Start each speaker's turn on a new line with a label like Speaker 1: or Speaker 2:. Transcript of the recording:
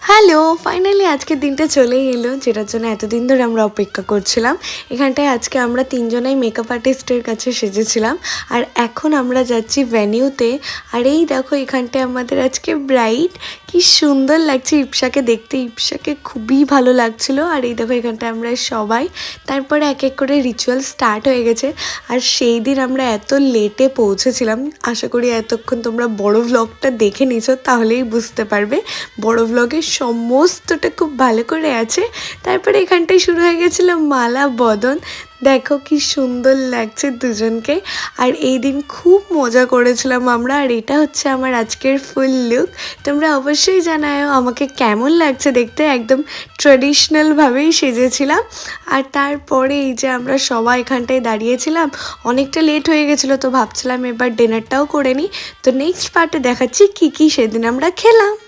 Speaker 1: Hello! Finally আজকের দিনটা চলেই এলো, যেটার জন্য এতদিন ধরে আমরা অপেক্ষা করছিলাম। এখানটায় আজকে আমরা ৩ জনাই মেকআপ আর্টিস্টের কাছে সেজেছিলাম। আর এখন আমরা যাচ্ছি ভেন্যুতে। আর এই দেখো এখানটায় আমাদের আজকে ব্রাইড। কি সুন্দর লাগছে ইপসাকে দেখতে। ইপসাকে খুবই ভালো লাগছিল। আর এই দেখো এখানটায় আমরা সবাই। তারপরে এক এক করে রিচুয়াল স্টার্ট হয়ে গেছে। আর সেই দিন আমরা এত লেটে পৌঁছেছিলাম। আশা করি এতক্ষণ তোমরা বড় ভ্লগটা দেখে নিছো, তাহলেই বুঝতে পারবে। বড় ভ্লগে সমস্তটা খুব ভালো করে আছে। তারপরে এখানটায় শুরু হয়ে গেছিল মালা বদন। দেখো কি সুন্দর লাগছে দুজনকে। আর এই দিন খুব মজা করেছিলাম আমরা। আর এটা হচ্ছে আমার আজকের ফুল লুক। তোমরা অবশ্যই জানাও আমাকে কেমন লাগছে দেখতে। একদম ট্র্যাডিশনালভাবেই সেজেছিলাম। আর তারপরে এই যে আমরা সবাই এখানটায় দাঁড়িয়েছিলাম, অনেকটা লেট হয়ে গেছিলো, তো ভাবছিলাম এবার ডিনারটাও করে নিই। তো নেক্সট পার্টে দেখাচ্ছি কী কী সেদিন আমরা খেলাম।